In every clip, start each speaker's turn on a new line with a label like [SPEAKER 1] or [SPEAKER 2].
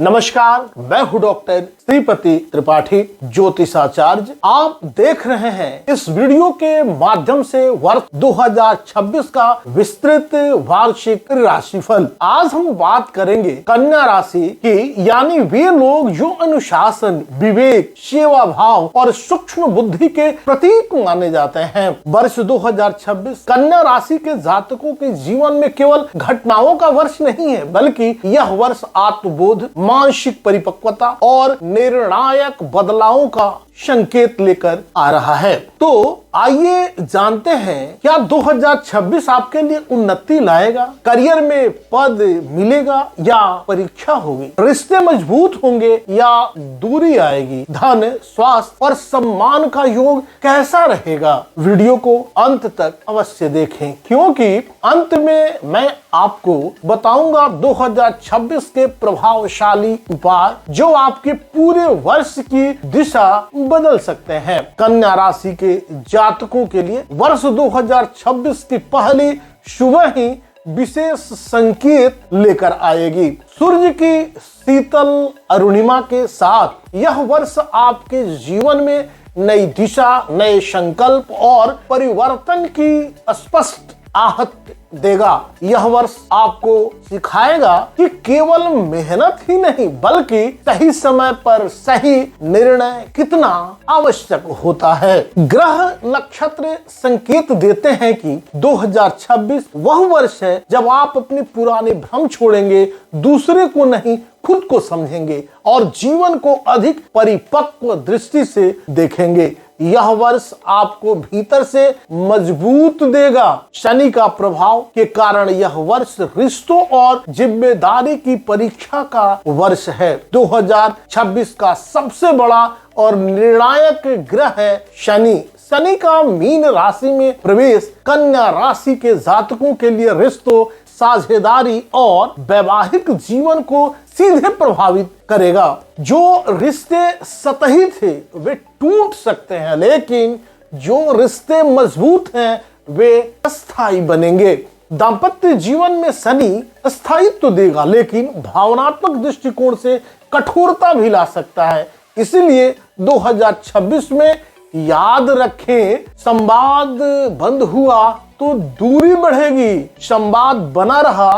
[SPEAKER 1] नमस्कार, मैं हूं डॉक्टर श्रीपति त्रिपाठी, ज्योतिषाचार्य। आप देख रहे हैं इस वीडियो के माध्यम से वर्ष 2026 का विस्तृत वार्षिक राशिफल। आज हम बात करेंगे कन्या राशि की, यानी वे लोग जो अनुशासन, विवेक, सेवा भाव और सूक्ष्म बुद्धि के प्रतीक माने जाते हैं। वर्ष 2026 कन्या राशि के जातकों के जीवन में केवल घटनाओं का वर्ष नहीं है, बल्कि यह वर्ष आत्मबोध, मानसिक परिपक्वता और निर्णायक बदलावों का संकेत लेकर आ रहा है। तो आइए जानते हैं, क्या 2026 आपके लिए उन्नति लाएगा? करियर में पद मिलेगा या परीक्षा होगी? रिश्ते मजबूत होंगे या दूरी आएगी? धन, स्वास्थ्य और सम्मान का योग कैसा रहेगा? वीडियो को अंत तक अवश्य देखें, क्योंकि अंत में मैं आपको बताऊंगा 2026 के प्रभावशाली उपाय जो आपके पूरे वर्ष की दिशा बदल सकते हैं। कन्या राशि के जातकों के लिए वर्ष 2026 की पहली सुबह ही विशेष संकेत लेकर आएगी। सूर्य की शीतल अरुणिमा के साथ यह वर्ष आपके जीवन में नई दिशा, नए संकल्प और परिवर्तन की स्पष्ट आहत देगा। यह वर्ष आपको सिखाएगा कि केवल मेहनत ही नहीं, बल्कि सही समय पर सही निर्णय कितना आवश्यक होता है। ग्रह नक्षत्र संकेत देते हैं कि 2026 वह वर्ष है जब आप अपने पुराने भ्रम छोड़ेंगे, दूसरे को नहीं खुद को समझेंगे और जीवन को अधिक परिपक्व दृष्टि से देखेंगे। यह वर्ष आपको भीतर से मजबूत देगा। शनि का प्रभाव के कारण यह वर्ष रिश्तों और जिम्मेदारी की परीक्षा का वर्ष है। 2026 का सबसे बड़ा और निर्णायक ग्रह है शनि। शनि का मीन राशि में प्रवेश कन्या राशि के जातकों के लिए रिश्तों, साझेदारी और वैवाहिक जीवन को सीधे प्रभावित करेगा। जो रिश्ते सतही थे वे टूट सकते हैं, लेकिन जो रिश्ते मजबूत हैं वे अस्थायी बनेंगे। दाम्पत्य जीवन में शनि स्थायित्व देगा, लेकिन भावनात्मक दृष्टिकोण से कठोरता भी ला सकता है। इसलिए 2026 में याद रखें, संवाद बंद हुआ तो दूरी बढ़ेगी, संवाद बना रहा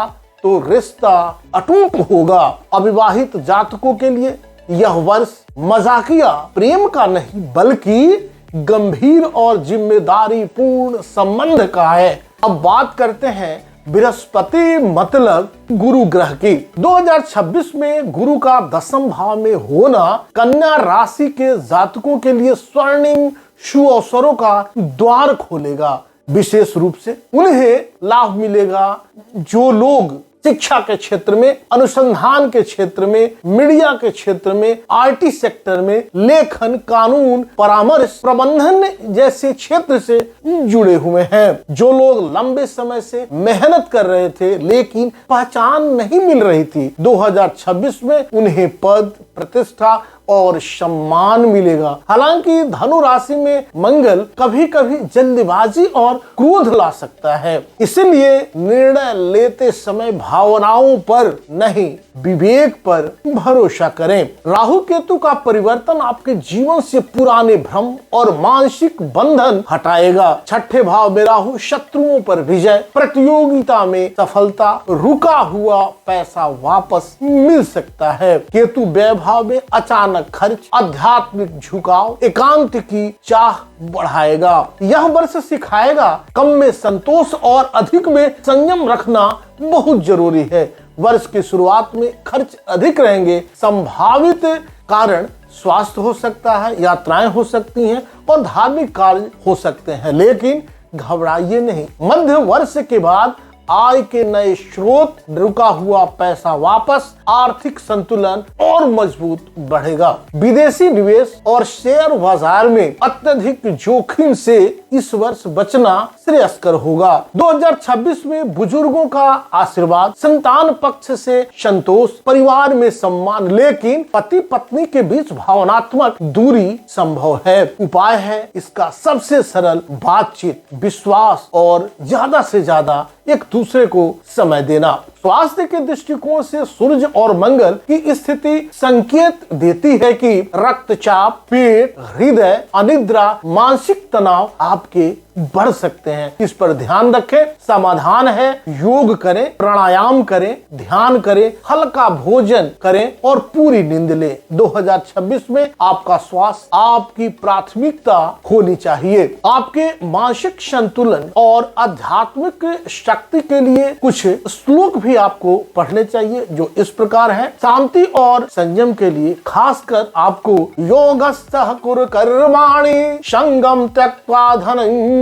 [SPEAKER 1] तो रिश्ता अटूट होगा। अविवाहित जातकों के लिए यह वर्ष मजाकिया प्रेम का नहीं, बल्कि गंभीर और जिम्मेदारी पूर्ण संबंध का है। अब बात करते हैं बृहस्पति मतलब गुरु ग्रह की। 2026 में गुरु का 10वें भाव में होना कन्या राशि के जातकों के लिए स्वर्णिम शुभ अवसरों का द्वार खोलेगा। विशेष रूप से उन्हें लाभ मिलेगा जो लोग शिक्षा के क्षेत्र में, अनुसंधान के क्षेत्र में, मीडिया के क्षेत्र में, आईटी सेक्टर में, लेखन, कानून, परामर्श, प्रबंधन जैसे क्षेत्र से जुड़े हुए हैं। जो लोग लंबे समय से मेहनत कर रहे थे लेकिन पहचान नहीं मिल रही थी, 2026 में उन्हें पद, प्रतिष्ठा और सम्मान मिलेगा। हालांकि धनु राशि में मंगल कभी कभी जल्दबाजी और क्रोध ला सकता है, इसलिए निर्णय लेते समय भावनाओं पर नहीं, विवेक पर भरोसा करें। राहु केतु का परिवर्तन आपके जीवन से पुराने भ्रम और मानसिक बंधन हटाएगा। 6ठे भाव में राहु शत्रुओं पर विजय, प्रतियोगिता में सफलता, रुका हुआ पैसा वापस मिल सकता है। केतु व्यय भाव में अचानक खर्च, आध्यात्मिक झुकाव, एकांत की चाह बढ़ाएगा। यह वर्ष सिखाएगा कम में संतोष और अधिक में संयम रखना बहुत जरूरी है। वर्ष की शुरुआत में खर्च अधिक रहेंगे। संभावित कारण स्वास्थ्य हो सकता है, यात्राएं हो सकती हैं और धार्मिक कार्य हो सकते हैं, लेकिन घबराइए नहीं। मध्य वर्ष के बाद आय के नए स्रोत, रुका हुआ पैसा वापस, आर्थिक संतुलन और मजबूत बढ़ेगा। विदेशी निवेश और शेयर बाजार में अत्यधिक जोखिम से इस वर्ष बचना श्रेयस्कर होगा। 2026 में बुजुर्गों का आशीर्वाद, संतान पक्ष से संतोष, परिवार में सम्मान, लेकिन पति पत्नी के बीच भावनात्मक दूरी संभव है। उपाय है इसका सबसे सरल, बातचीत, विश्वास और ज्यादा से ज्यादा एक दूसरे को समय देना। स्वास्थ्य के दृष्टिकोण से सूर्य और मंगल की स्थिति संकेत देती है कि रक्तचाप, पेट, हृदय, अनिद्रा, मानसिक तनाव आपके बढ़ सकते हैं। इस पर ध्यान रखें। समाधान है, योग करें, प्राणायाम करें, ध्यान करें, हल्का भोजन करें और पूरी नींद लें। 2026 में आपका स्वास्थ्य आपकी प्राथमिकता होनी चाहिए। आपके मानसिक संतुलन और आध्यात्मिक शक्ति के लिए कुछ श्लोक भी आपको पढ़ने चाहिए जो इस प्रकार है। शांति और संयम के लिए खासकर आपको योगस्थः कुरु कर्माणि संगम त्यक्त्वा धनंजय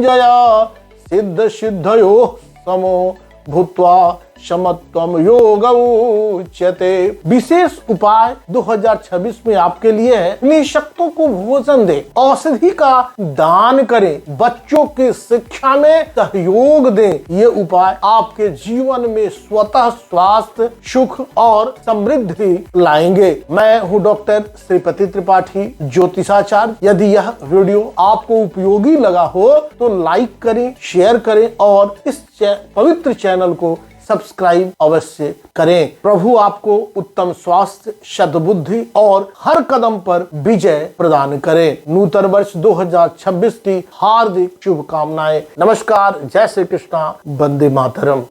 [SPEAKER 1] सिद्ध सिद्धयो समो भूत्वा समत्वम योग उच्यते। विशेष उपाय 2026 में आपके लिए है, निःशक्तों को भोजन दें, औषधि का दान करें, बच्चों की शिक्षा में सहयोग दें। ये उपाय आपके जीवन में स्वतः स्वास्थ्य, सुख और समृद्धि लाएंगे। मैं हूँ डॉक्टर श्रीपति त्रिपाठी, ज्योतिषाचार्य। यदि यह वीडियो आपको उपयोगी लगा हो तो लाइक करें, शेयर करें और इस पवित्र चैनल को सब्सक्राइब अवश्य करें। प्रभु आपको उत्तम स्वास्थ्य, सद्बुद्धि और हर कदम पर विजय प्रदान करें। नूतन वर्ष 2026 की हार्दिक शुभकामनाएं। नमस्कार, जय श्री कृष्णा, वंदे मातरम।